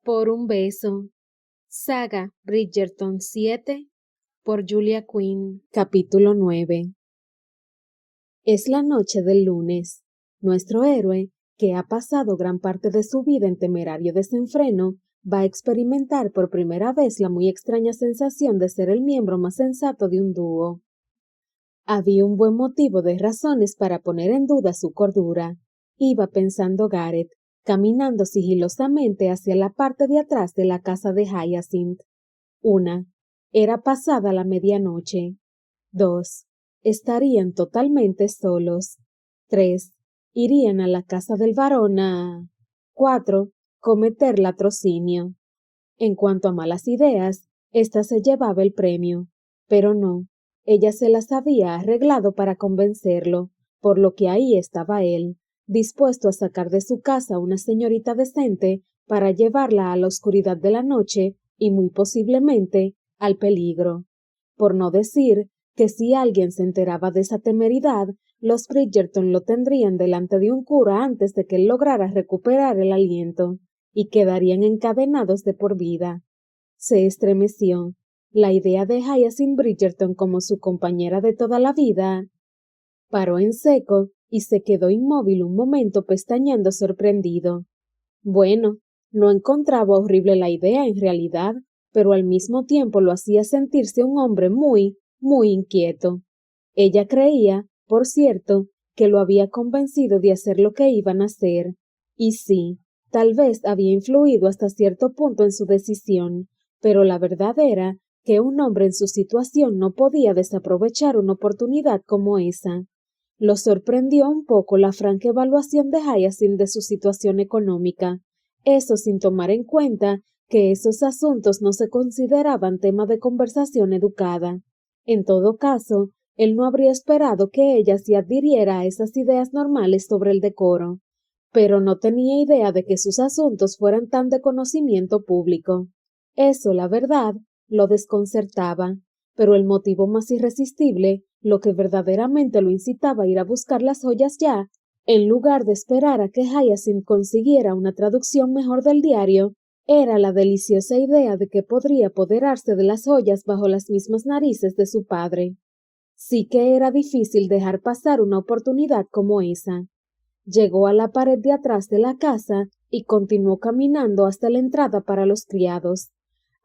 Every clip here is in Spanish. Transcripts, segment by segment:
Por un beso. Saga Bridgerton 7 por Julia Quinn. Capítulo 9. Es la noche del lunes. Nuestro héroe, que ha pasado gran parte de su vida en temerario desenfreno, va a experimentar por primera vez la muy extraña sensación de ser el miembro más sensato de un dúo. Había un buen motivo de razones para poner en duda su cordura. Iba pensando Gareth, caminando sigilosamente hacia la parte de atrás de la casa de Hyacinth. 1. Era pasada la medianoche. 2. Estarían totalmente solos. 3. Irían a la casa del varón a... 4. Cometer latrocinio. En cuanto a malas ideas, ésta se llevaba el premio. Pero no, ella se las había arreglado para convencerlo, por lo que ahí estaba él, dispuesto a sacar de su casa a una señorita decente para llevarla a la oscuridad de la noche y muy posiblemente al peligro. Por no decir que si alguien se enteraba de esa temeridad, los Bridgerton lo tendrían delante de un cura antes de que él lograra recuperar el aliento, y quedarían encadenados de por vida. Se estremeció. La idea de Hyacinth Bridgerton como su compañera de toda la vida. Paró en seco y se quedó inmóvil un momento pestañeando sorprendido. Bueno, no encontraba horrible la idea en realidad, pero al mismo tiempo lo hacía sentirse un hombre muy, muy inquieto. Ella creía, por cierto, que lo había convencido de hacer lo que iban a hacer. Y sí, tal vez había influido hasta cierto punto en su decisión, pero la verdad era que un hombre en su situación no podía desaprovechar una oportunidad como esa. Lo sorprendió un poco la franca evaluación de Hyacinth de su situación económica, eso sin tomar en cuenta que esos asuntos no se consideraban tema de conversación educada. En todo caso, él no habría esperado que ella se adhiriera a esas ideas normales sobre el decoro, pero no tenía idea de que sus asuntos fueran tan de conocimiento público. Eso, la verdad, lo desconcertaba, pero el motivo más irresistible, lo que verdaderamente lo incitaba a ir a buscar las joyas ya, en lugar de esperar a que Hyacinth consiguiera una traducción mejor del diario, era la deliciosa idea de que podría apoderarse de las joyas bajo las mismas narices de su padre. Sí que era difícil dejar pasar una oportunidad como esa. Llegó a la pared de atrás de la casa y continuó caminando hasta la entrada para los criados.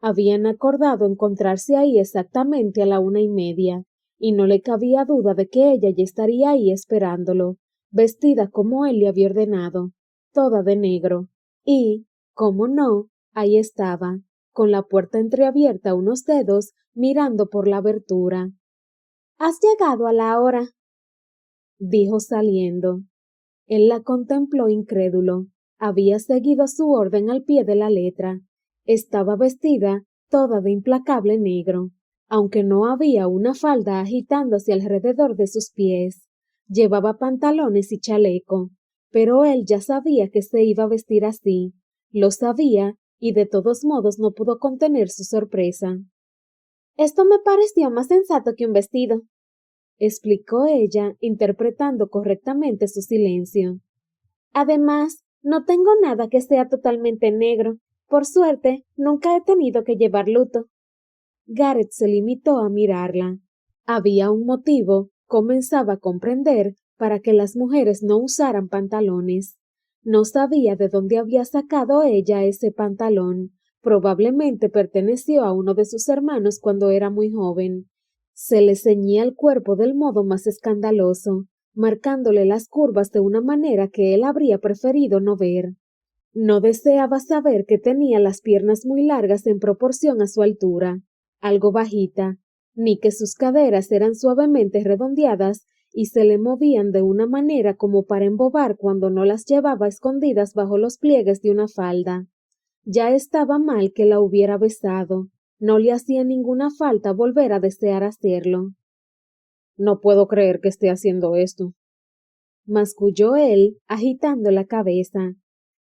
Habían acordado encontrarse ahí exactamente a la 1:30, y no le cabía duda de que ella ya estaría ahí esperándolo, vestida como él le había ordenado, toda de negro. Y, cómo no, ahí estaba, con la puerta entreabierta a unos dedos, mirando por la abertura. «Has llegado a la hora», dijo saliendo. Él la contempló incrédulo. Había seguido su orden al pie de la letra. Estaba vestida toda de implacable negro, aunque no había una falda agitándose alrededor de sus pies. Llevaba pantalones y chaleco, pero él ya sabía que se iba a vestir así. Lo sabía, y de todos modos no pudo contener su sorpresa. «Esto me pareció más sensato que un vestido», explicó ella, interpretando correctamente su silencio. «Además, no tengo nada que sea totalmente negro. Por suerte, nunca he tenido que llevar luto». Gareth se limitó a mirarla. Había un motivo, comenzaba a comprender, para que las mujeres no usaran pantalones. No sabía de dónde había sacado ella ese pantalón. Probablemente perteneció a uno de sus hermanos cuando era muy joven. Se le ceñía el cuerpo del modo más escandaloso, marcándole las curvas de una manera que él habría preferido no ver. No deseaba saber que tenía las piernas muy largas en proporción a su altura, algo bajita, ni que sus caderas eran suavemente redondeadas y se le movían de una manera como para embobar cuando no las llevaba escondidas bajo los pliegues de una falda. Ya estaba mal que la hubiera besado, no le hacía ninguna falta volver a desear hacerlo. «No puedo creer que esté haciendo esto», masculló él, agitando la cabeza.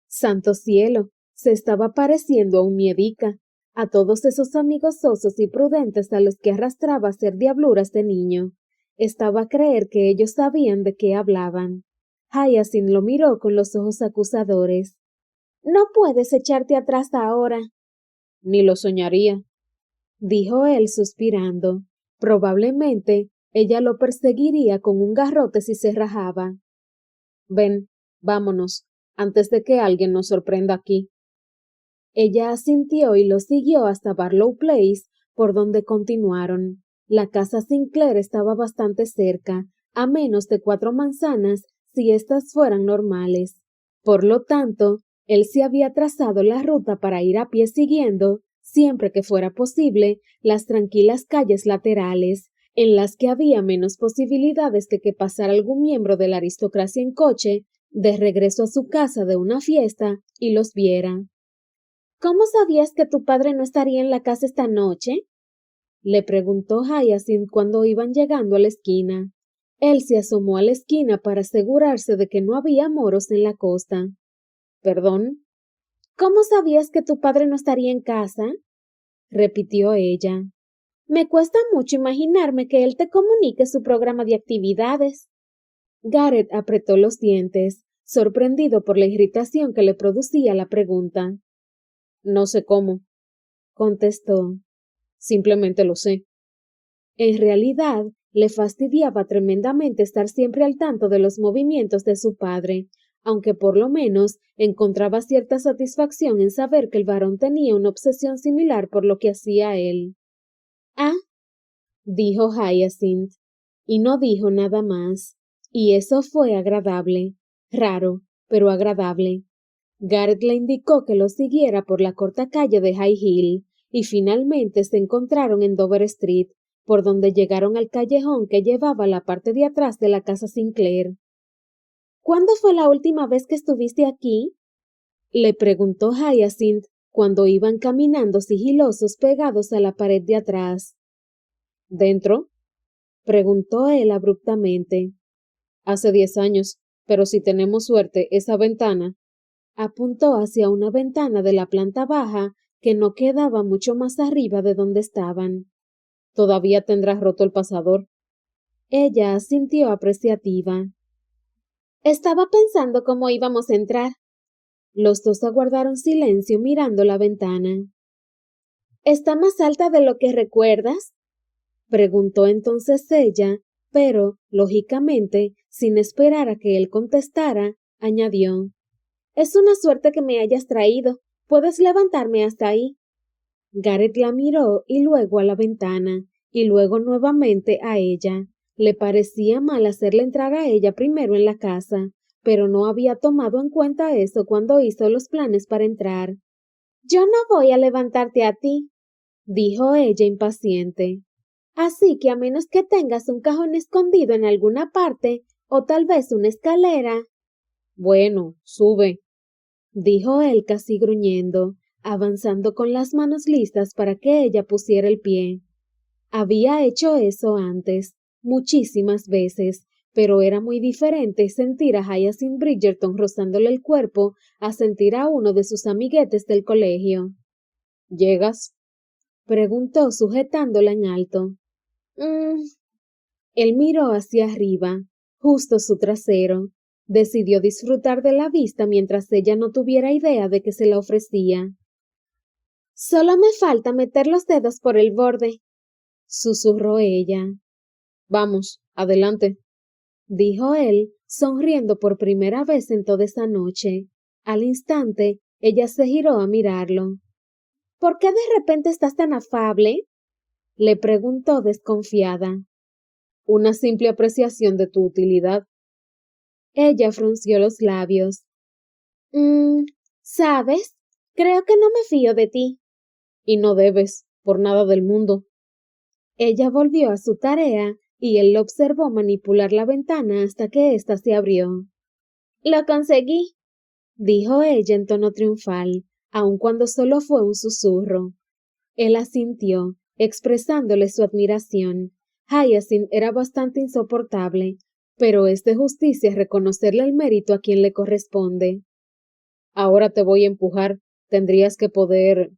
Santo cielo, se estaba pareciendo a un miedica, a todos esos amigos sosos y prudentes a los que arrastraba a hacer diabluras de niño. Estaba a creer que ellos sabían de qué hablaban. Hyacinth lo miró con los ojos acusadores. No puedes echarte atrás ahora. Ni lo soñaría, dijo él suspirando. Probablemente ella lo perseguiría con un garrote si se rajaba. Ven, vámonos, antes de que alguien nos sorprenda aquí. Ella asintió y lo siguió hasta Barlow Place, por donde continuaron. La casa Sinclair estaba bastante cerca, a menos de 4 manzanas si éstas fueran normales. Por lo tanto, él se había trazado la ruta para ir a pie siguiendo, siempre que fuera posible, las tranquilas calles laterales, en las que había menos posibilidades de que pasara algún miembro de la aristocracia en coche, de regreso a su casa de una fiesta, y los viera. ¿Cómo sabías que tu padre no estaría en la casa esta noche? Le preguntó Hyacinth cuando iban llegando a la esquina. Él se asomó a la esquina para asegurarse de que no había moros en la costa. ¿Perdón? ¿Cómo sabías que tu padre no estaría en casa? Repitió ella. Me cuesta mucho imaginarme que él te comunique su programa de actividades. Gareth apretó los dientes, sorprendido por la irritación que le producía la pregunta. No sé cómo, contestó. Simplemente lo sé. En realidad, le fastidiaba tremendamente estar siempre al tanto de los movimientos de su padre, aunque por lo menos encontraba cierta satisfacción en saber que el varón tenía una obsesión similar por lo que hacía él. Ah, dijo Hyacinth, y no dijo nada más, y eso fue agradable, raro, pero agradable. Gareth le indicó que lo siguiera por la corta calle de High Hill, y finalmente se encontraron en Dover Street, por donde llegaron al callejón que llevaba a la parte de atrás de la casa Sinclair. ¿Cuándo fue la última vez que estuviste aquí? Le preguntó Hyacinth cuando iban caminando sigilosos pegados a la pared de atrás. ¿Dentro? Preguntó él abruptamente. Hace 10 años, pero si tenemos suerte, esa ventana. Apuntó hacia una ventana de la planta baja que no quedaba mucho más arriba de donde estaban. Todavía tendrás roto el pasador. Ella asintió apreciativa. Estaba pensando cómo íbamos a entrar. Los dos aguardaron silencio mirando la ventana. ¿Está más alta de lo que recuerdas? Preguntó entonces ella, pero, lógicamente, sin esperar a que él contestara, añadió. Es una suerte que me hayas traído. Puedes levantarme hasta ahí. Gareth la miró y luego a la ventana, y luego nuevamente a ella. Le parecía mal hacerle entrar a ella primero en la casa, pero no había tomado en cuenta eso cuando hizo los planes para entrar. Yo no voy a levantarte a ti, dijo ella impaciente. Así que a menos que tengas un cajón escondido en alguna parte, o tal vez una escalera. Bueno, sube, dijo él casi gruñendo, avanzando con las manos listas para que ella pusiera el pie. Había hecho eso antes, muchísimas veces, pero era muy diferente sentir a Hyacinth Bridgerton rozándole el cuerpo a sentir a uno de sus amiguetes del colegio. ¿Llegas? Preguntó sujetándola en alto. Él miró hacia arriba, justo su trasero. Decidió disfrutar de la vista mientras ella no tuviera idea de que se la ofrecía. Solo me falta meter los dedos por el borde, susurró ella. Vamos, adelante, dijo él, sonriendo por primera vez en toda esa noche. Al instante, ella se giró a mirarlo. ¿Por qué de repente estás tan afable? Le preguntó desconfiada. Una simple apreciación de tu utilidad. Ella frunció los labios. ¿Sabes? Creo que no me fío de ti. Y no debes, por nada del mundo. Ella volvió a su tarea y él lo observó manipular la ventana hasta que ésta se abrió. Lo conseguí, dijo ella en tono triunfal, aun cuando solo fue un susurro. Él asintió, expresándole su admiración. Hyacinth era bastante insoportable, pero es de justicia reconocerle el mérito a quien le corresponde. Ahora te voy a empujar. Tendrías que poder.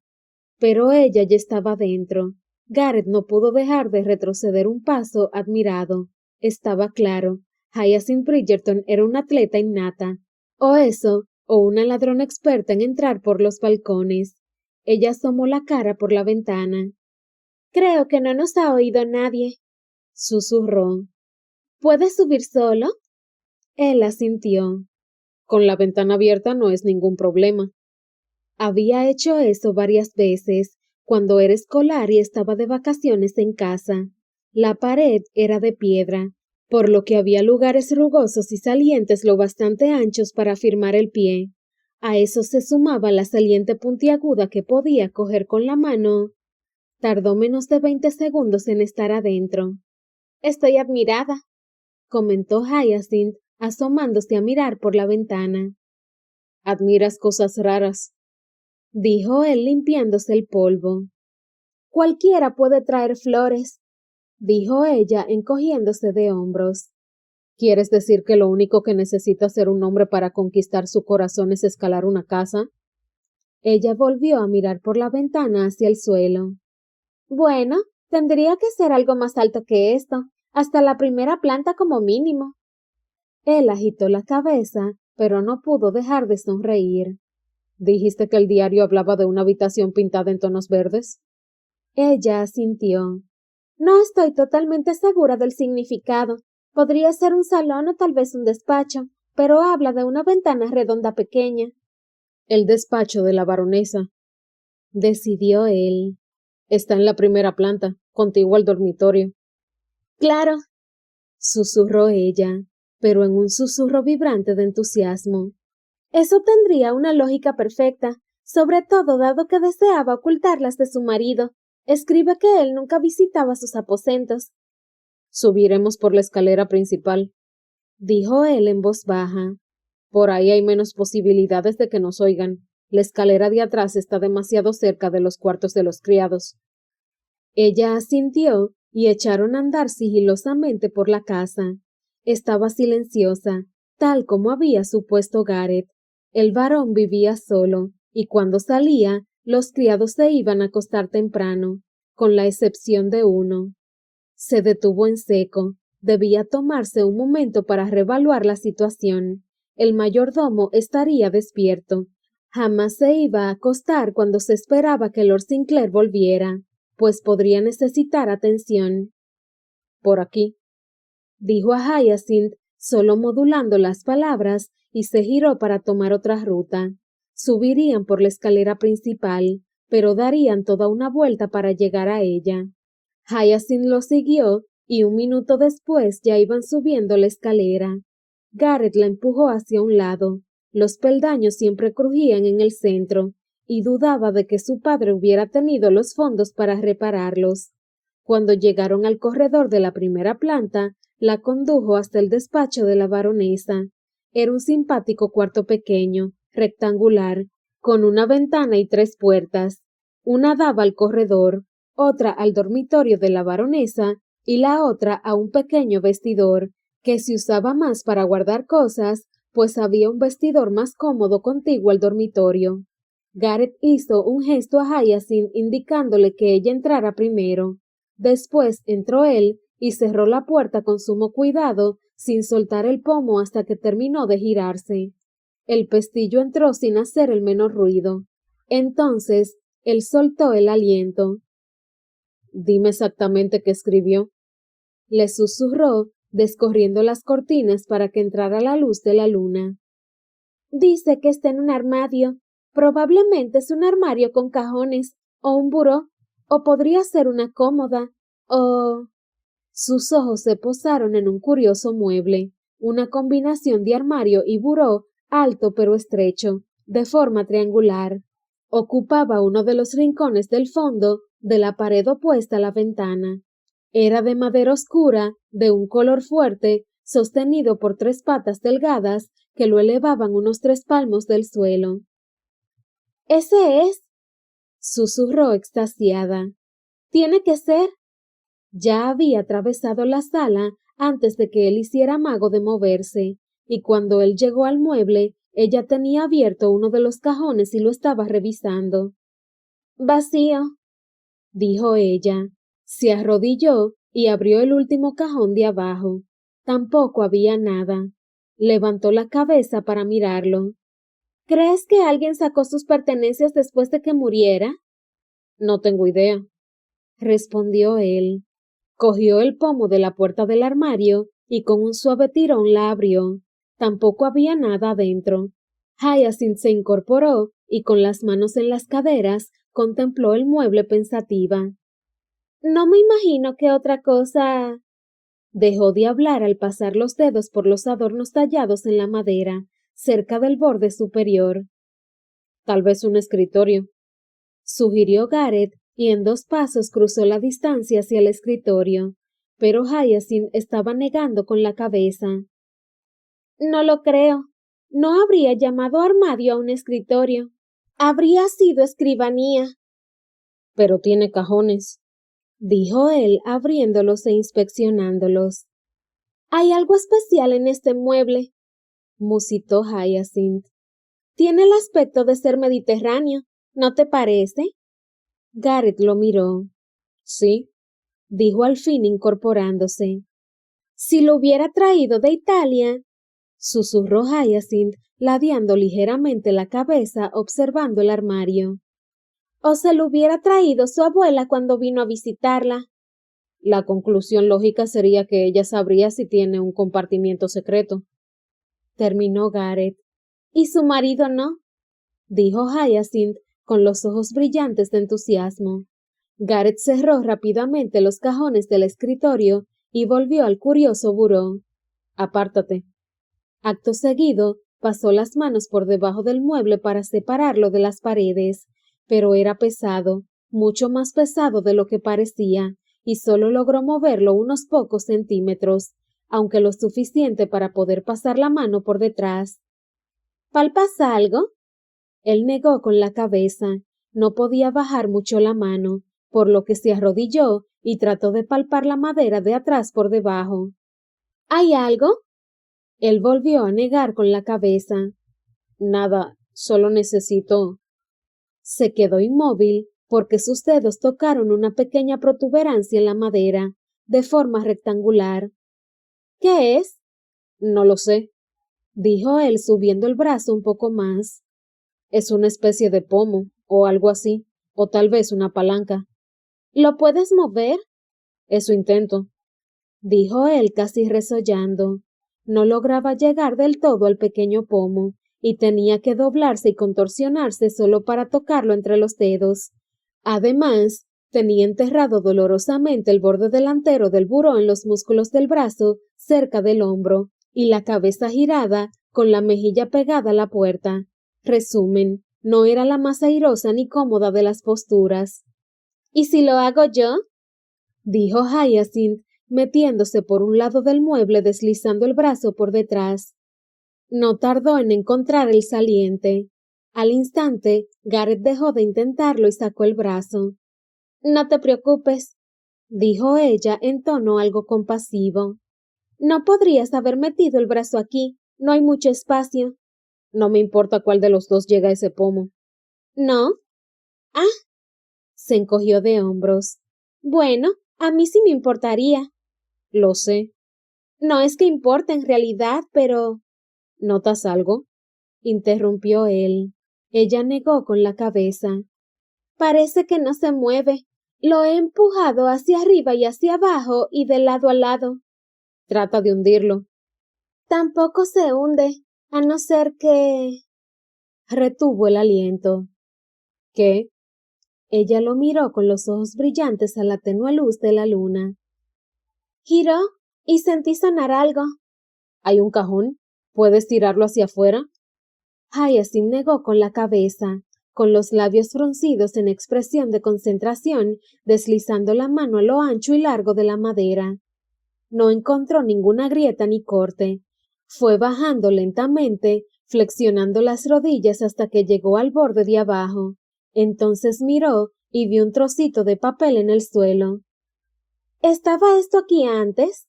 Pero ella ya estaba dentro. Gareth no pudo dejar de retroceder un paso, admirado. Estaba claro. Hyacinth Bridgerton era una atleta innata. O eso, o una ladrona experta en entrar por los balcones. Ella asomó la cara por la ventana. Creo que no nos ha oído nadie, susurró. ¿Puedes subir solo? Él asintió. Con la ventana abierta no es ningún problema. Había hecho eso varias veces cuando era escolar y estaba de vacaciones en casa. La pared era de piedra, por lo que había lugares rugosos y salientes lo bastante anchos para firmar el pie. A eso se sumaba la saliente puntiaguda que podía coger con la mano. Tardó menos de 20 segundos en estar adentro. Estoy admirada, comentó Hyacinth, asomándose a mirar por la ventana. Admiras cosas raras, dijo él limpiándose el polvo. Cualquiera puede traer flores, dijo ella encogiéndose de hombros. ¿Quieres decir que lo único que necesita ser un hombre para conquistar su corazón es escalar una casa? Ella volvió a mirar por la ventana hacia el suelo. Bueno, tendría que ser algo más alto que esto, hasta la primera planta como mínimo. Él agitó la cabeza, pero no pudo dejar de sonreír. ¿Dijiste que el diario hablaba de una habitación pintada en tonos verdes? Ella asintió. No estoy totalmente segura del significado. Podría ser un salón o tal vez un despacho, pero habla de una ventana redonda pequeña. El despacho de la baronesa, decidió él. Está en la primera planta, contiguo al dormitorio. Claro, susurró ella, pero en un susurro vibrante de entusiasmo. Eso tendría una lógica perfecta, sobre todo dado que deseaba ocultarlas de su marido. Escribe que él nunca visitaba sus aposentos. Subiremos por la escalera principal, dijo él en voz baja. Por ahí hay menos posibilidades de que nos oigan. La escalera de atrás está demasiado cerca de los cuartos de los criados. Ella asintió y echaron a andar sigilosamente por la casa. Estaba silenciosa, tal como había supuesto Gareth. El varón vivía solo, y cuando salía, los criados se iban a acostar temprano, con la excepción de uno. Se detuvo en seco. Debía tomarse un momento para reevaluar la situación. El mayordomo estaría despierto. Jamás se iba a acostar cuando se esperaba que Lord Sinclair volviera, pues podría necesitar atención. Por aquí, dijo a Hyacinth, solo modulando las palabras, y se giró para tomar otra ruta. Subirían por la escalera principal, pero darían toda una vuelta para llegar a ella. Hyacinth lo siguió, y un minuto después ya iban subiendo la escalera. Gareth la empujó hacia un lado. Los peldaños siempre crujían en el centro, y dudaba de que su padre hubiera tenido los fondos para repararlos. Cuando llegaron al corredor de la primera planta, la condujo hasta el despacho de la baronesa. Era un simpático cuarto pequeño, rectangular, con una ventana y 3 puertas. Una daba al corredor, otra al dormitorio de la baronesa y la otra a un pequeño vestidor, que se usaba más para guardar cosas, pues había un vestidor más cómodo contiguo al dormitorio. Gareth hizo un gesto a Hyacinth indicándole que ella entrara primero. Después entró él y cerró la puerta con sumo cuidado, sin soltar el pomo hasta que terminó de girarse. El pestillo entró sin hacer el menor ruido. Entonces, él soltó el aliento. Dime exactamente qué escribió. Le susurró, descorriendo las cortinas para que entrara la luz de la luna. Dice que está en un armario. Probablemente es un armario con cajones, o un buró, o podría ser una cómoda, o... Sus ojos se posaron en un curioso mueble, una combinación de armario y buró, alto pero estrecho, de forma triangular. Ocupaba uno de los rincones del fondo de la pared opuesta a la ventana. Era de madera oscura, de un color fuerte, sostenido por 3 patas delgadas que lo elevaban unos 3 palmos del suelo. —¡Ese es! —susurró extasiada. —Tiene que ser. Ya había atravesado la sala antes de que él hiciera amago de moverse, y cuando él llegó al mueble, ella tenía abierto uno de los cajones y lo estaba revisando. —Vacío —dijo ella. Se arrodilló y abrió el último cajón de abajo. Tampoco había nada. Levantó la cabeza para mirarlo. ¿Crees que alguien sacó sus pertenencias después de que muriera? No tengo idea, respondió él. Cogió el pomo de la puerta del armario y con un suave tirón la abrió. Tampoco había nada adentro. Hyacinth se incorporó y con las manos en las caderas contempló el mueble pensativa. No me imagino qué otra cosa. Dejó de hablar al pasar los dedos por los adornos tallados en la madera, cerca del borde superior. Tal vez un escritorio, sugirió Gareth, y en 2 pasos cruzó la distancia hacia el escritorio, pero Hyacinth estaba negando con la cabeza. No lo creo. No habría llamado armario a un escritorio. Habría sido escribanía. Pero tiene cajones, dijo él abriéndolos e inspeccionándolos. Hay algo especial en este mueble, musitó Hyacinth. Tiene el aspecto de ser mediterráneo, ¿no te parece? Gareth lo miró. Sí, dijo al fin incorporándose. Si lo hubiera traído de Italia, susurró Hyacinth, ladeando ligeramente la cabeza observando el armario. O se lo hubiera traído su abuela cuando vino a visitarla. La conclusión lógica sería que ella sabría si tiene un compartimiento secreto. Terminó Gareth. ¿Y su marido no? Dijo Hyacinth con los ojos brillantes de entusiasmo. Gareth cerró rápidamente los cajones del escritorio y volvió al curioso buró. Apártate. Acto seguido, pasó las manos por debajo del mueble para separarlo de las paredes, pero era pesado, mucho más pesado de lo que parecía, y solo logró moverlo unos pocos centímetros, aunque lo suficiente para poder pasar la mano por detrás. ¿Palpas algo? Él negó con la cabeza. No podía bajar mucho la mano, por lo que se arrodilló y trató de palpar la madera de atrás por debajo. ¿Hay algo? Él volvió a negar con la cabeza. Nada, solo necesito. Se quedó inmóvil porque sus dedos tocaron una pequeña protuberancia en la madera, de forma rectangular. ¿Qué es? No lo sé, dijo él subiendo el brazo un poco más. Es una especie de pomo, o algo así, o tal vez una palanca. ¿Lo puedes mover? Eso intento, dijo él casi resollando. No lograba llegar del todo al pequeño pomo, y tenía que doblarse y contorsionarse solo para tocarlo entre los dedos. Además, tenía enterrado dolorosamente el borde delantero del buró en los músculos del brazo, cerca del hombro, y la cabeza girada, con la mejilla pegada a la puerta. Resumen, no era la más airosa ni cómoda de las posturas. ¿Y si lo hago yo? Dijo Hyacinth, metiéndose por un lado del mueble deslizando el brazo por detrás. No tardó en encontrar el saliente. Al instante, Gareth dejó de intentarlo y sacó el brazo. No te preocupes, dijo ella en tono algo compasivo. No podrías haber metido el brazo aquí, no hay mucho espacio. No me importa cuál de los dos llega a ese pomo. ¿No? Ah, se encogió de hombros. Bueno, a mí sí me importaría. Lo sé. No es que importe en realidad, pero... ¿Notas algo? Interrumpió él. Ella negó con la cabeza. Parece que no se mueve. Lo he empujado hacia arriba y hacia abajo y de lado a lado. Trata de hundirlo. Tampoco se hunde, a no ser que... Retuvo el aliento. ¿Qué? Ella lo miró con los ojos brillantes a la tenue luz de la luna. Giró y sentí sonar algo. ¿Hay un cajón? ¿Puedes tirarlo hacia afuera? Hyacinth negó con la cabeza, con los labios fruncidos en expresión de concentración, deslizando la mano a lo ancho y largo de la madera. No encontró ninguna grieta ni corte. Fue bajando lentamente, flexionando las rodillas hasta que llegó al borde de abajo. Entonces miró y vio un trocito de papel en el suelo. ¿Estaba esto aquí antes?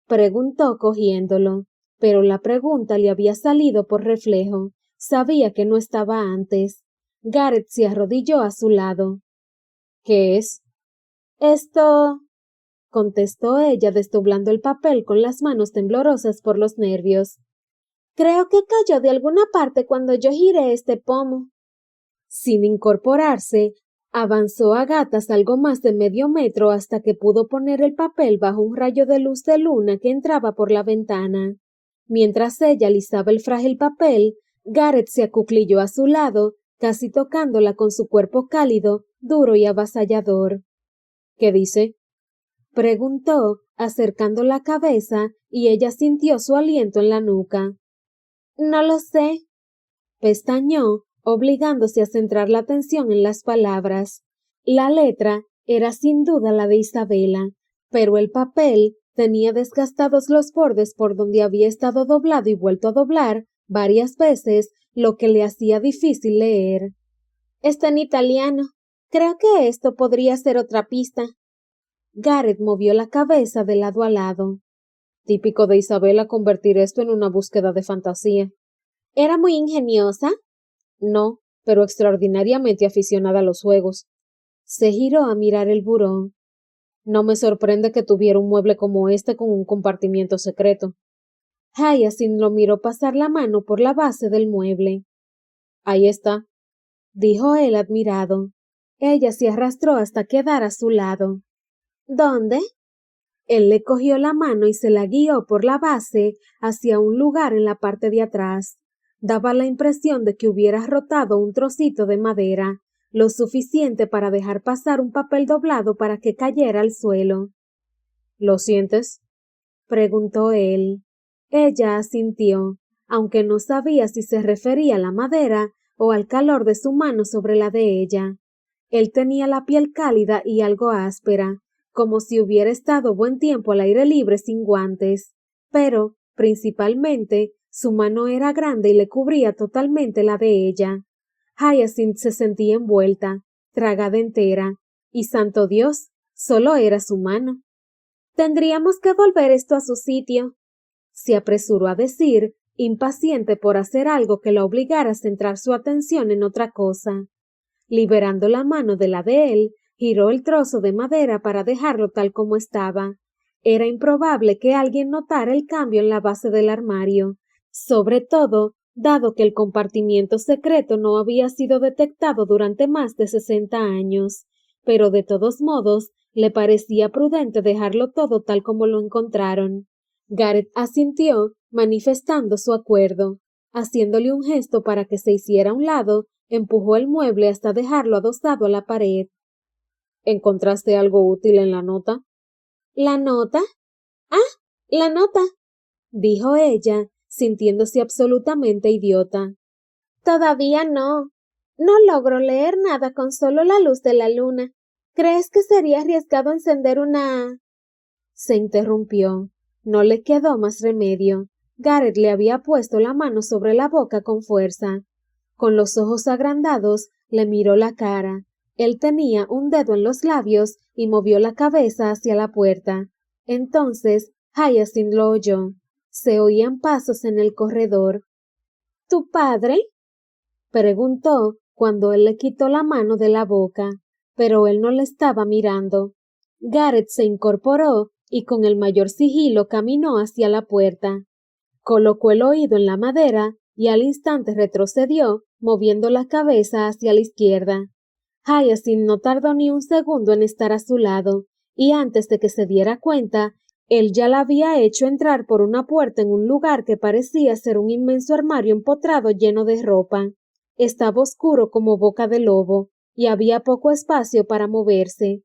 Preguntó cogiéndolo, pero la pregunta le había salido por reflejo. Sabía que no estaba antes. Gareth se arrodilló a su lado. ¿Qué es? Esto, contestó ella desdoblando el papel con las manos temblorosas por los nervios. Creo que cayó de alguna parte cuando yo giré este pomo. Sin incorporarse, avanzó a gatas algo más de medio metro hasta que pudo poner el papel bajo un rayo de luz de luna que entraba por la ventana. Mientras ella alisaba el frágil papel, Gareth se acuclilló a su lado, casi tocándola con su cuerpo cálido, duro y avasallador. ¿Qué dice? Preguntó, acercando la cabeza, y ella sintió su aliento en la nuca. No lo sé, pestañeó, obligándose a centrar la atención en las palabras. La letra era sin duda la de Isabela, pero el papel tenía desgastados los bordes por donde había estado doblado y vuelto a doblar varias veces, lo que le hacía difícil leer. Está en italiano. Creo que esto podría ser otra pista. Gareth movió la cabeza de lado a lado. Típico de Isabela convertir esto en una búsqueda de fantasía. ¿Era muy ingeniosa? No, pero extraordinariamente aficionada a los juegos. Se giró a mirar el buró. No me sorprende que tuviera un mueble como este con un compartimiento secreto. Hyacinth lo miró pasar la mano por la base del mueble. Ahí está, dijo él admirado. Ella se arrastró hasta quedar a su lado. ¿Dónde? Él le cogió la mano y se la guió por la base hacia un lugar en la parte de atrás. Daba la impresión de que hubiera rotado un trocito de madera, lo suficiente para dejar pasar un papel doblado para que cayera al suelo. ¿Lo sientes? Preguntó él. Ella asintió, aunque no sabía si se refería a la madera o al calor de su mano sobre la de ella. Él tenía la piel cálida y algo áspera, como si hubiera estado buen tiempo al aire libre sin guantes, pero, principalmente, su mano era grande y le cubría totalmente la de ella. Hyacinth se sentía envuelta, tragada entera, y santo Dios, solo era su mano. Tendríamos que volver esto a su sitio, se apresuró a decir, impaciente por hacer algo que la obligara a centrar su atención en otra cosa. Liberando la mano de la de él, giró el trozo de madera para dejarlo tal como estaba. Era improbable que alguien notara el cambio en la base del armario, sobre todo dado que el compartimiento secreto no había sido detectado durante más de 60 años, pero de todos modos le parecía prudente dejarlo todo tal como lo encontraron. Gareth asintió, manifestando su acuerdo. Haciéndole un gesto para que se hiciera a un lado, empujó el mueble hasta dejarlo adosado a la pared. ¿Encontraste algo útil en la nota? ¿La nota? Ah, la nota, dijo ella, sintiéndose absolutamente idiota. Todavía no. No logro leer nada con solo la luz de la luna. ¿Crees que sería arriesgado encender una...? Se interrumpió. No le quedó más remedio. Gareth le había puesto la mano sobre la boca con fuerza. Con los ojos agrandados, le miró la cara. Él tenía un dedo en los labios y movió la cabeza hacia la puerta. Entonces, Hyacinth lo oyó. Se oían pasos en el corredor. ¿Tu padre? Preguntó cuando él le quitó la mano de la boca, pero él no le estaba mirando. Gareth se incorporó y con el mayor sigilo caminó hacia la puerta. Colocó el oído en la madera y al instante retrocedió, moviendo la cabeza hacia la izquierda. Hyacinth no tardó ni un segundo en estar a su lado, y antes de que se diera cuenta, él ya la había hecho entrar por una puerta en un lugar que parecía ser un inmenso armario empotrado lleno de ropa. Estaba oscuro como boca de lobo, y había poco espacio para moverse.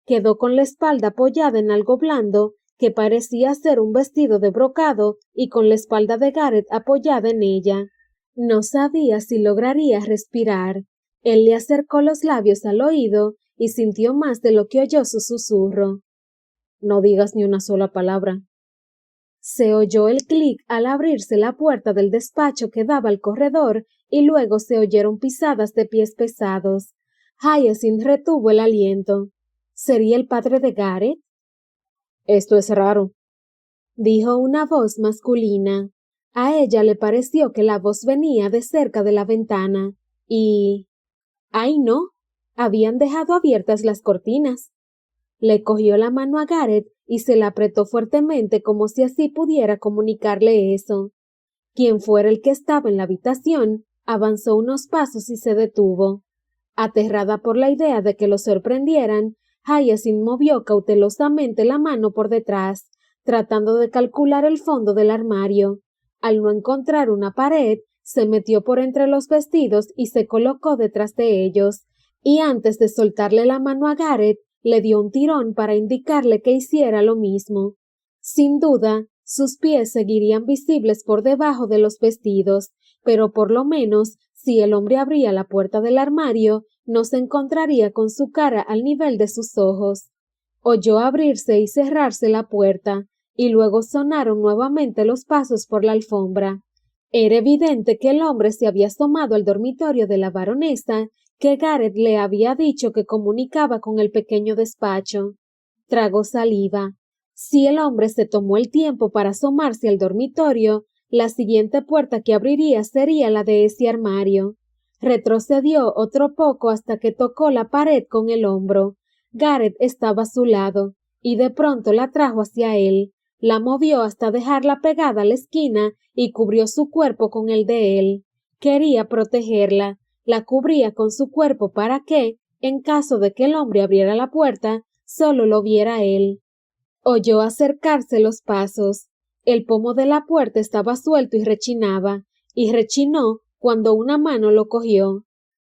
Quedó con la espalda apoyada en algo blando, que parecía ser un vestido de brocado, y con la espalda de Gareth apoyada en ella. No sabía si lograría respirar. Él le acercó los labios al oído y sintió más de lo que oyó su susurro. No digas ni una sola palabra. Se oyó el clic al abrirse la puerta del despacho que daba al corredor y luego se oyeron pisadas de pies pesados. Hyacinth retuvo el aliento. ¿Sería el padre de Gareth? Esto es raro, dijo una voz masculina. A ella le pareció que la voz venía de cerca de la ventana y... ¡ay no! Habían dejado abiertas las cortinas. Le cogió la mano a Gareth y se la apretó fuertemente como si así pudiera comunicarle eso. Quien fuera el que estaba en la habitación, avanzó unos pasos y se detuvo. Aterrada por la idea de que lo sorprendieran, Hyacinth movió cautelosamente la mano por detrás, tratando de calcular el fondo del armario. Al no encontrar una pared, se metió por entre los vestidos y se colocó detrás de ellos, y antes de soltarle la mano a Gareth, le dio un tirón para indicarle que hiciera lo mismo. Sin duda, sus pies seguirían visibles por debajo de los vestidos, pero por lo menos, si el hombre abría la puerta del armario, no se encontraría con su cara al nivel de sus ojos. Oyó abrirse y cerrarse la puerta, y luego sonaron nuevamente los pasos por la alfombra. Era evidente que el hombre se había asomado al dormitorio de la baronesa, que Gareth le había dicho que comunicaba con el pequeño despacho. Tragó saliva. Si el hombre se tomó el tiempo para asomarse al dormitorio, la siguiente puerta que abriría sería la de ese armario. Retrocedió otro poco hasta que tocó la pared con el hombro. Gareth estaba a su lado, y de pronto la trajo hacia él. La movió hasta dejarla pegada a la esquina y cubrió su cuerpo con el de él. Quería protegerla. La cubría con su cuerpo para que, en caso de que el hombre abriera la puerta, solo lo viera él. Oyó acercarse los pasos. El pomo de la puerta estaba suelto y rechinó cuando una mano lo cogió.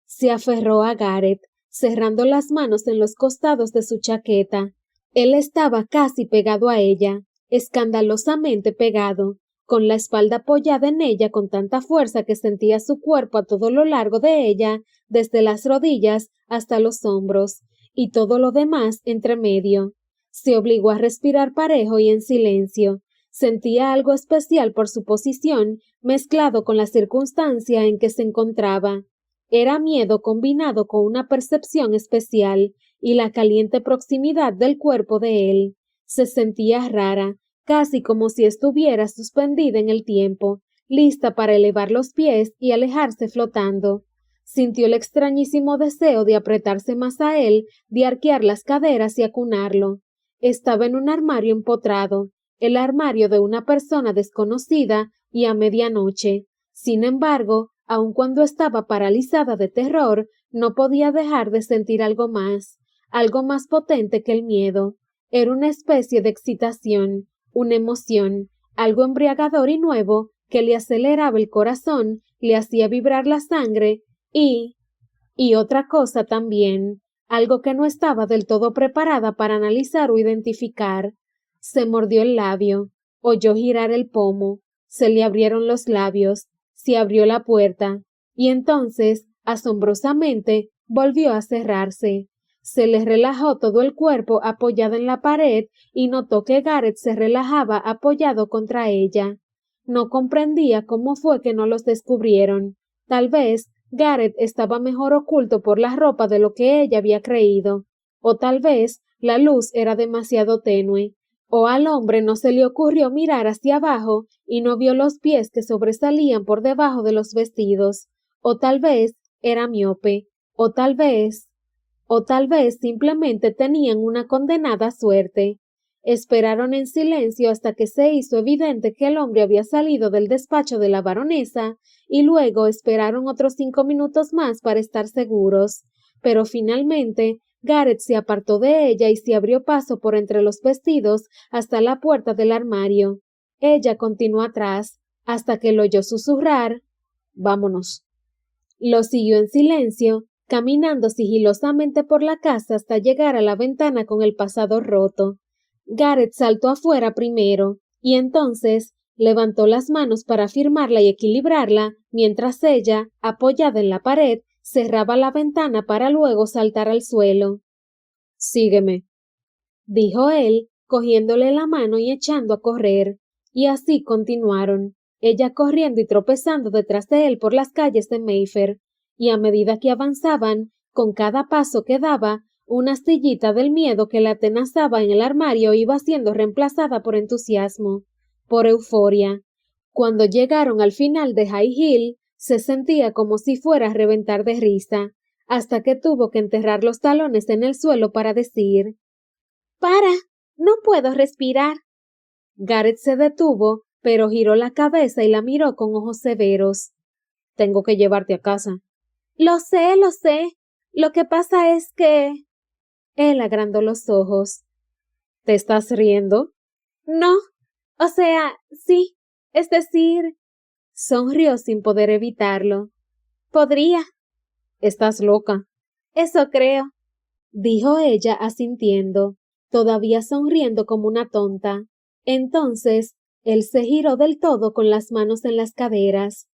Se aferró a Gareth, cerrando las manos en los costados de su chaqueta. Él estaba casi pegado a ella, escandalosamente pegado, con la espalda apoyada en ella con tanta fuerza que sentía su cuerpo a todo lo largo de ella, desde las rodillas hasta los hombros, y todo lo demás entre medio. Se obligó a respirar parejo y en silencio. Sentía algo especial por su posición, mezclado con la circunstancia en que se encontraba. Era miedo combinado con una percepción especial y la caliente proximidad del cuerpo de él. Se sentía rara, casi como si estuviera suspendida en el tiempo, lista para elevar los pies y alejarse flotando. Sintió el extrañísimo deseo de apretarse más a él, de arquear las caderas y acunarlo. Estaba en un armario empotrado, el armario de una persona desconocida y a medianoche. Sin embargo, aun cuando estaba paralizada de terror, no podía dejar de sentir algo más potente que el miedo. Era una especie de excitación, una emoción, algo embriagador y nuevo que le aceleraba el corazón, le hacía vibrar la sangre y otra cosa también, algo que no estaba del todo preparada para analizar o identificar. Se mordió el labio, oyó girar el pomo, se le abrieron los labios, se abrió la puerta, y entonces, asombrosamente, volvió a cerrarse. Se le relajó todo el cuerpo apoyado en la pared y notó que Gareth se relajaba apoyado contra ella. No comprendía cómo fue que no los descubrieron. Tal vez Gareth estaba mejor oculto por la ropa de lo que ella había creído, o tal vez la luz era demasiado tenue, o al hombre no se le ocurrió mirar hacia abajo y no vio los pies que sobresalían por debajo de los vestidos, o tal vez era miope, o tal vez simplemente tenían una condenada suerte. Esperaron en silencio hasta que se hizo evidente que el hombre había salido del despacho de la baronesa, y luego esperaron otros 5 minutos más para estar seguros. Pero finalmente Gareth se apartó de ella y se abrió paso por entre los vestidos hasta la puerta del armario. Ella continuó atrás, hasta que lo oyó susurrar: «Vámonos». Lo siguió en silencio, caminando sigilosamente por la casa hasta llegar a la ventana con el pasador roto. Gareth saltó afuera primero, y entonces levantó las manos para firmarla y equilibrarla, mientras ella, apoyada en la pared, cerraba la ventana para luego saltar al suelo. «Sígueme», dijo él, cogiéndole la mano y echando a correr, y así continuaron, ella corriendo y tropezando detrás de él por las calles de Mayfair, y a medida que avanzaban, con cada paso que daba, una astillita del miedo que la atenazaba en el armario iba siendo reemplazada por entusiasmo, por euforia. Cuando llegaron al final de High Hill, se sentía como si fuera a reventar de risa, hasta que tuvo que enterrar los talones en el suelo para decir: «¡Para! ¡No puedo respirar!». Gareth se detuvo, pero giró la cabeza y la miró con ojos severos. Tengo que llevarte a casa. Lo sé, lo sé. Lo que pasa es que... Él agrandó los ojos. ¿Te estás riendo? No. O sea, sí. Es decir... Sonrió sin poder evitarlo. Podría. Estás loca. Eso creo, dijo ella asintiendo, todavía sonriendo como una tonta. Entonces, él se giró del todo con las manos en las caderas.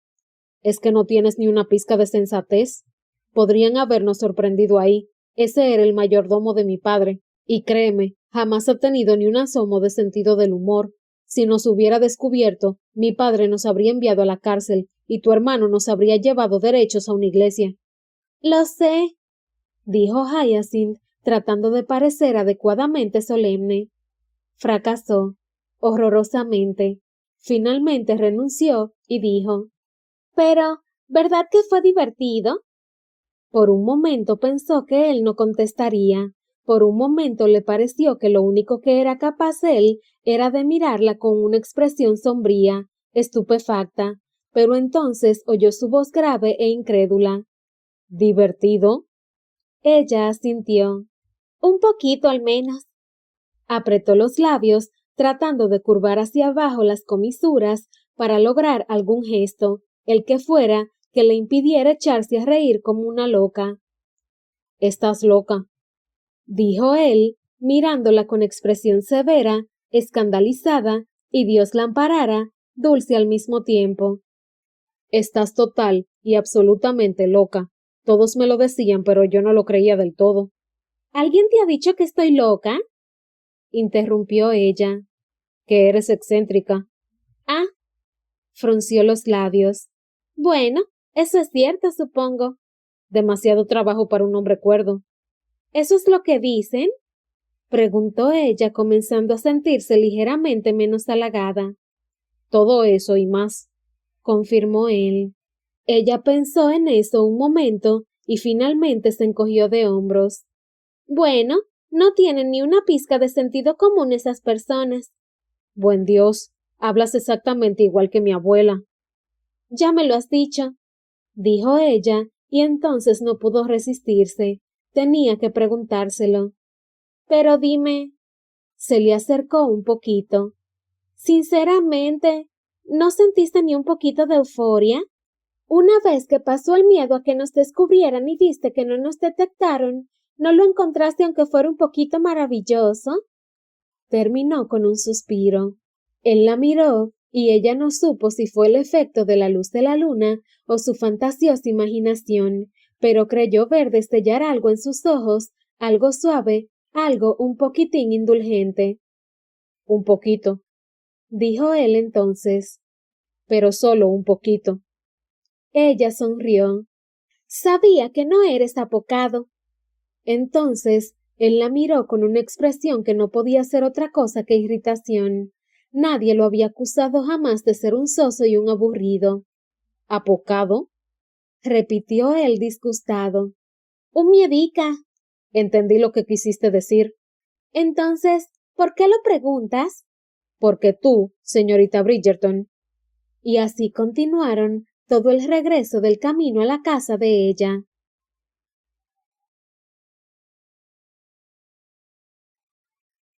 ¿Es que no tienes ni una pizca de sensatez? Podrían habernos sorprendido ahí. Ese era el mayordomo de mi padre, y créeme, jamás ha tenido ni un asomo de sentido del humor. Si nos hubiera descubierto, mi padre nos habría enviado a la cárcel, y tu hermano nos habría llevado derechos a una iglesia. Lo sé, dijo Hyacinth, tratando de parecer adecuadamente solemne. Fracasó, horrorosamente. Finalmente renunció y dijo: Pero, ¿verdad que fue divertido? Por un momento pensó que él no contestaría. Por un momento le pareció que lo único que era capaz él era de mirarla con una expresión sombría, estupefacta, pero entonces oyó su voz grave e incrédula. ¿Divertido? Ella asintió. Un poquito al menos. Apretó los labios, tratando de curvar hacia abajo las comisuras para lograr algún gesto, el que fuera, que le impidiera echarse a reír como una loca. Estás loca, dijo él, mirándola con expresión severa, escandalizada, y Dios la amparara, dulce al mismo tiempo. Estás total y absolutamente loca. Todos me lo decían, pero yo no lo creía del todo. ¿Alguien te ha dicho que estoy loca? Interrumpió ella. Que eres excéntrica. Ah, frunció los labios. Bueno, eso es cierto, supongo. Demasiado trabajo para un hombre cuerdo. ¿Eso es lo que dicen? Preguntó ella, comenzando a sentirse ligeramente menos halagada. Todo eso y más, confirmó él. Ella pensó en eso un momento y finalmente se encogió de hombros. Bueno, no tienen ni una pizca de sentido común esas personas. Buen Dios, hablas exactamente igual que mi abuela. Ya me lo has dicho, dijo ella, y entonces no pudo resistirse. Tenía que preguntárselo. Pero dime, se le acercó un poquito. Sinceramente, ¿no sentiste ni un poquito de euforia? Una vez que pasó el miedo a que nos descubrieran y viste que no nos detectaron, ¿no lo encontraste aunque fuera un poquito maravilloso? Terminó con un suspiro. Él la miró y ella no supo si fue el efecto de la luz de la luna o su fantasiosa imaginación, pero creyó ver destellar algo en sus ojos, algo suave, algo un poquitín indulgente. Un poquito, dijo él entonces, pero solo un poquito. Ella sonrió. Sabía que no eres apocado. Entonces, él la miró con una expresión que no podía ser otra cosa que irritación. Nadie lo había acusado jamás de ser un soso y un aburrido. ¿Apocado? Repitió él disgustado. Un miedica. Entendí lo que quisiste decir. Entonces, ¿por qué lo preguntas? Porque tú, señorita Bridgerton. Y así continuaron todo el regreso del camino a la casa de ella.